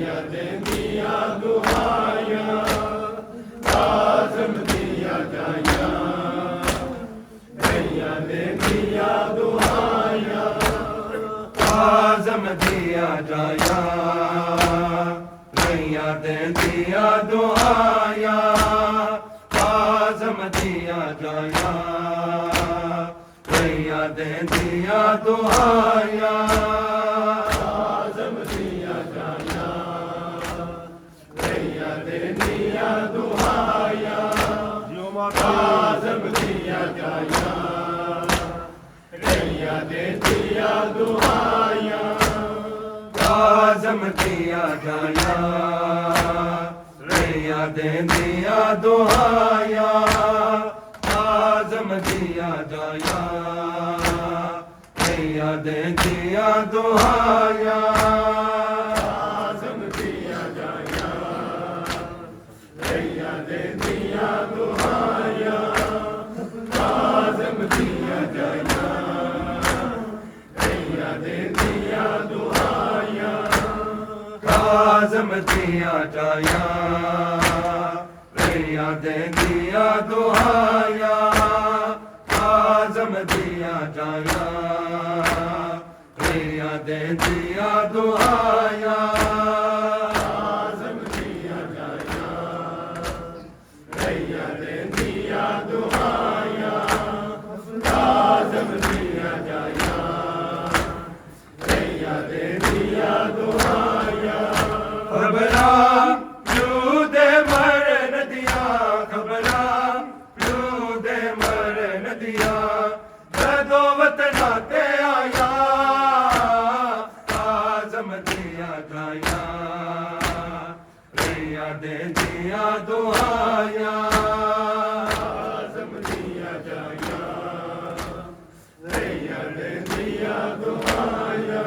देंदिया दुआया काज़म दिया जाया गैया देंदिया दुआया काज़म दिया जाया गैया देंदिया दुआया काज़म दिया जाया गैया देंदिया दुआया काज़म दिया जाया गैया देंदिया दुआया काज़म दिया जाया गैया देंदिया दुआया काज़म दिया जाया गैया देंदिया दुआया काज़म दिया जाया गैया देंदिया दुआया काज़म दिया जाया गैया देंदिया दुआया काज़म दिया जाया गैया देंदिया दुआया काज़म दिया जाया गैया देंदिया दुआया काज़म दिया जाया गैया देंदिया दुआया काज़म दिया जाया गैया देंदिया दुआया काज़म दिया जाया गैया देंदिया दुआया खबरा लूदे मरन दिया खबरा लूदे मरन दिया जदो वतना ते आया काज़म दिया जाया गैया देंदिया दुआया काज़म दिया जाया गैया देंदिया दुआया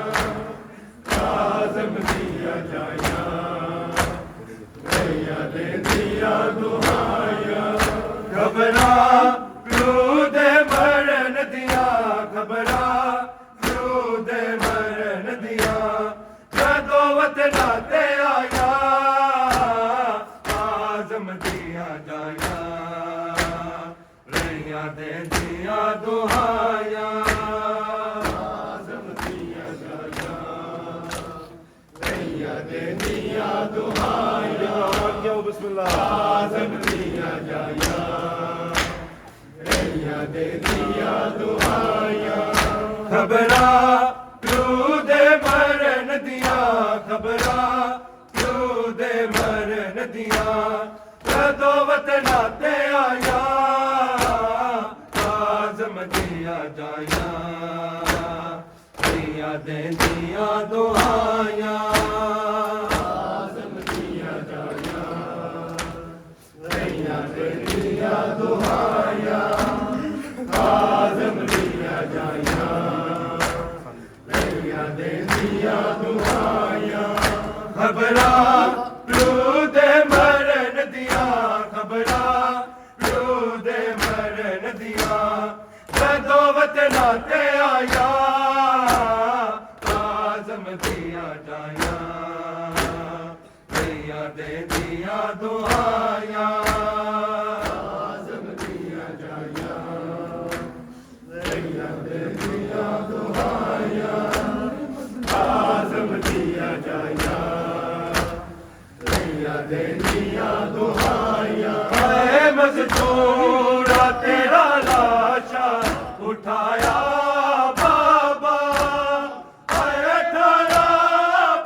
काज़म दिया जाया गैया देंदिया दुआया खबरा लूदे मरन दिया खबरा लूदे मरन दिया जदो वतना ते आया काज़म दिया जाया गैया देंदिया दुआया काज़म दिया जाया गैया देंदिया दुआया काज़म दिया जाया गैया देंदिया दुआया खबरा लूदे मरन दिया खबरा लूदे मरन दिया जदो वतना ते आया काज़म दिया जाया गैया देंदिया दुआया काज़म दिया जाया गैया देंदिया दुआया काज़म दिया जाया गैया देंदिया दुआया खबरा लूदे मरन दिया खबरा लूदे मरन दिया जदो वतना ते आया काज़म दिया जाया गैया देंदिया दुआया काज़म दिया जाया गैया देंदिया दुआया काज़म दिया जाया गैया देंदिया दुआया ऐ मज़दूरा तेरा लाशा उठाया बाबा ऐ ठाड़ा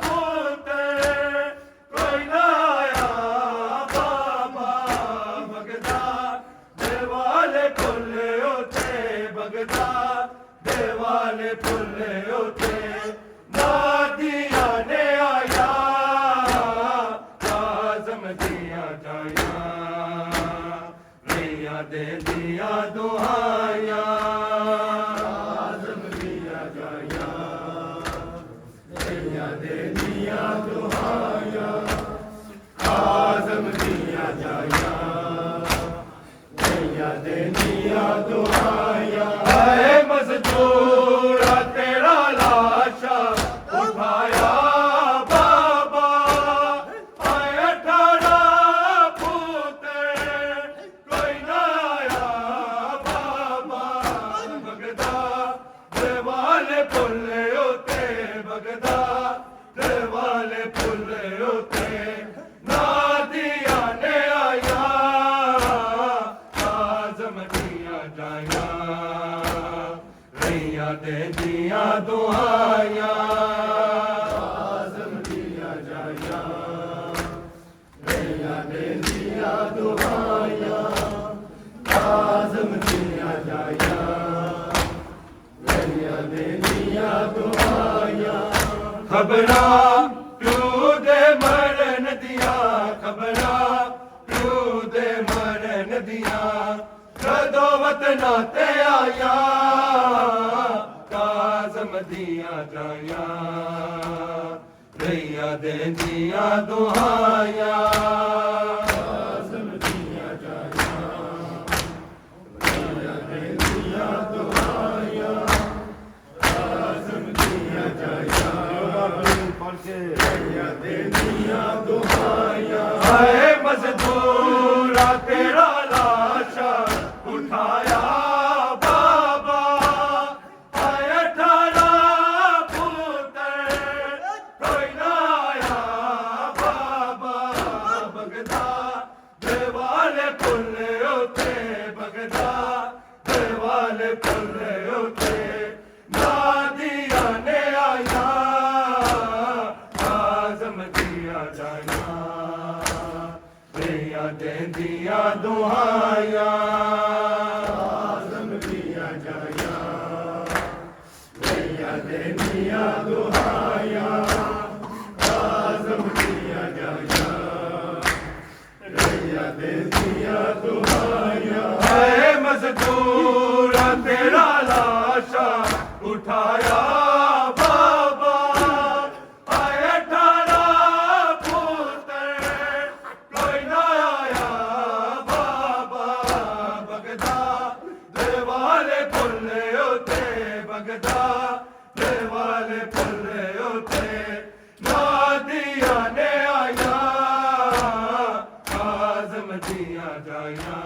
पुत्र कोई ना आया बाबा बगदा देवाले फुल्ले होते बगदा देवाले फुल्ले होते नादिया ने आया काज़म दिया जाया वाले पुल उते नादिया ने आया आज़म दिया जाया रैया दे दिया दुआया आज़म दिया जाया रैया दे दिया दुआया आज़म दिया जाया रैया दे दिया दुआया खबरा क्यों दे मरन दिया खबरा क्यों दे मरन दिया कदों वतना ते आया काज़म दिया जाया रैया दे दिया दुआया काज़म दिया जाया रैया दे दिया दुआया काज़म दिया जाया रैया दे दिया दुआया है मजदूरा तेरा लाशा उठाया बाबा आया ठाड़ा पुत्र कोई ना आया बाबा बगदा देवाले पुल उते बगदा देवाले पुल उते नादिया ने आया आज़म दिया जाया रैया दे दिया दुआया आज़म दिया जाया रैया दे दिया दुआया आज़म दिया जाया रैया दे दिया दुआया है मजदूरा तेरा लाशा उठाया बाबा आया ठाड़ा पुत्र कोई ना आया बाबा बगदा देवाले पुल उते बगदा देवाले पुल उते नादिया ने आया आज़म दिया जाया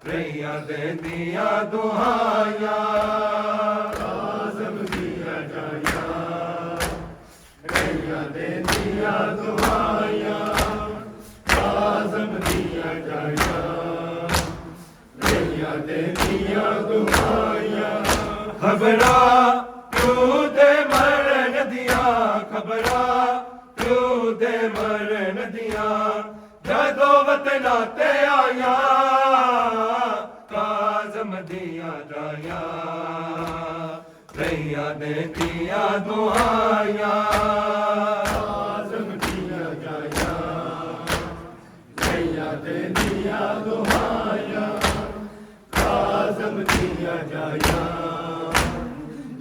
रैया दे दिया दुआया आज़म दिया जाया रैया दे दिया दुआया आज़म दिया जाया रैया दे दिया दुआया खबरा क्यों दे मरन दिया खबरा क्यों दे मरन दिया जदों वतना ते आया काज़म दिया जाया रैया दे दिया दुआया आज़म दिया जाया रैया दे दिया दुआया आज़म दिया जाया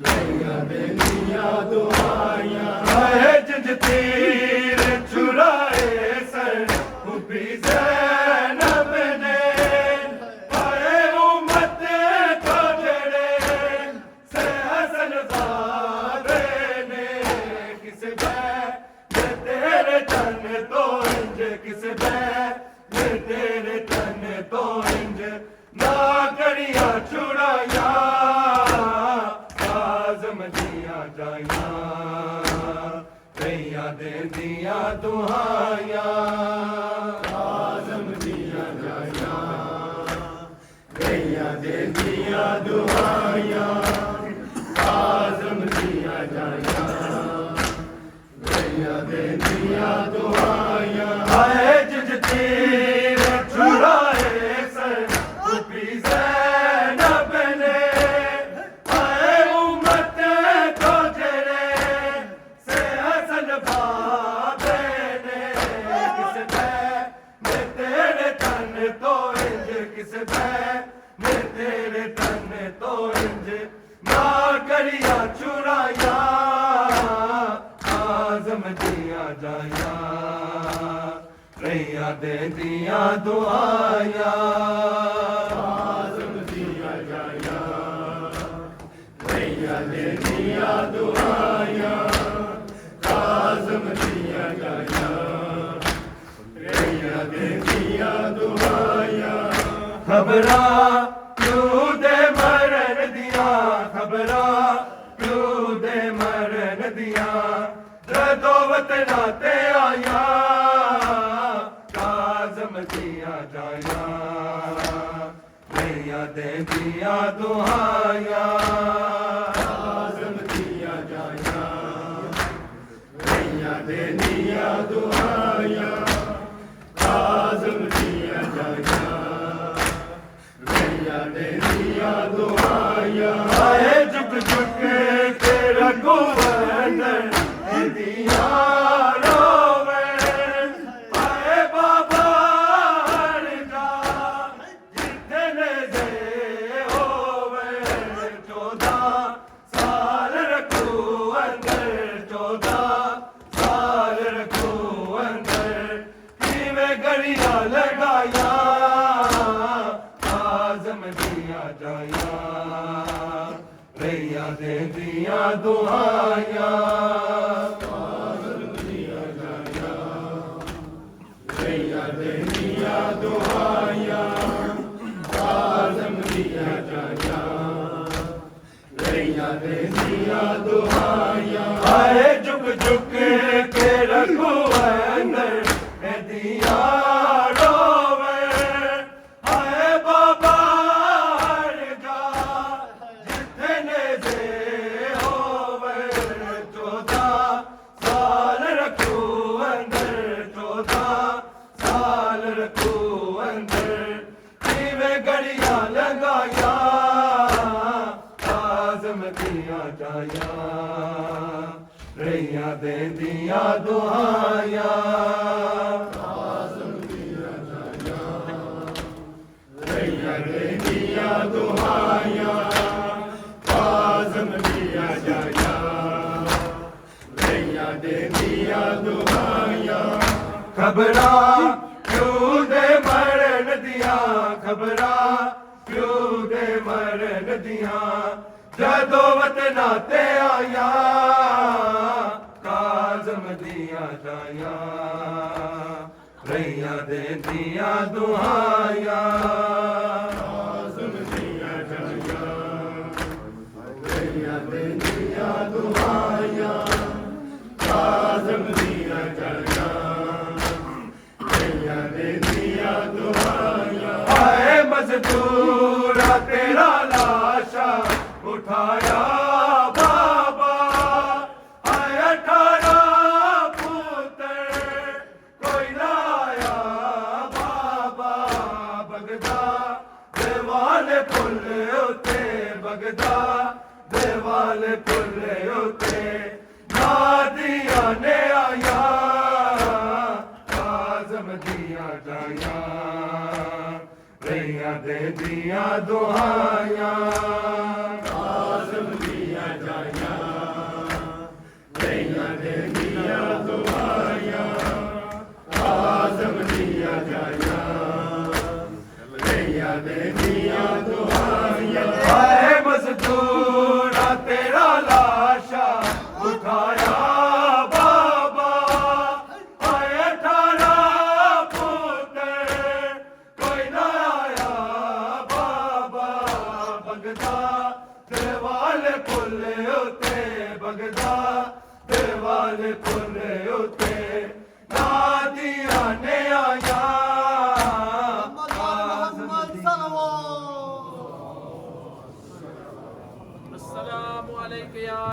रैया दे दिया दुआया है जिज तीर छुराए सर हुबी ज़ैनब ने आए उम्मत को जड़े से हसन ज़ादे ने किस बे तेरे तन तो इंज किस बे तेरे तन तो इंज ना करिया छुड़ाया आज़म दिया जाया रैया दे दिया दुआया आज़म दिया जाया रैया दे दिया दुआया आज़म दिया जाया रैया दे दिया दुआया आए जिज तीर छुड़ाए सर हुबी ज़ैनब ने आए उम्मत को जड़े से हसन बाबे ने किस बे तेरे तन तो इंज किस बे तेरे तन तो इंज ना करिया छुड़ाया आज़म दिया जाया रैया दे दिया दुआया आज़म दिया जाया रैया दे दिया दुआया आज़म दिया जाया रैया दे दिया दुआया खबरा क्यों दे मरन दिया खबरा क्यों दे मरन दिया जदों वतना ते आया काज़म दिया जाया रैया दे दिया दुहाया काज़म दिया जाया रैया दे दिया दुहाया काज़म दिया जाया रैया दे दिया दुहाया आए झुक झुक के रघुवर दिया रोवे आए बाबा हर जा जितने दे होवे 14 साल रखू अंदर 14 साल रखू अंदर किवें गड़िया लगाया काज़म दिया जाया रैया दे दिया दुहाया काज़म दिया जाया रैया दे दिया दुहाया काज़म दिया जाया रैया दे दिया दुहाया आए झुक झुक के रखो अंदर दिया रोवे आए बाबा हर जा जितने दे होवे 14 साल रखू अंदर 14 साल रखू अंदर किवें गड़िया लगाया काज़म दिया जाया रैया दे दिया दुहाया काज़म दिया जाया रैया दे दिया दुहाया काज़म दिया जाया रैया दे दिया दुहाया खबरा क्यों दे मरन दिया खबरा क्यों दे मरन दिया जदों वतना ते आया काज़म दिया जाया रैया दे दिया दुहाया काज़म दिया जाया रैया दे दिया दुहाया काज़म दिया जाया रैया दे दिया दुहाया आए मजदूरा तेरा लाशा उठाया बाबा आए 18 पुत्र कोई लाया बाबा बगदा देवाले पुल उते बगदा देवाले पुल उते नादिया ने आया काज़म दिया जाया रैया दे दिया दुहाया काज़म दिया जाया रैया दे दिया दुहाया काज़म दिया जाया रैया दे दिया दुहाया आए मजदूरा तेरा लाशा उठाया बाबा आए 18 पुत्र कोई ना आया बाबा बगदा देवाले पुल उते बगदा देवाले पुल उते नादिया ने आया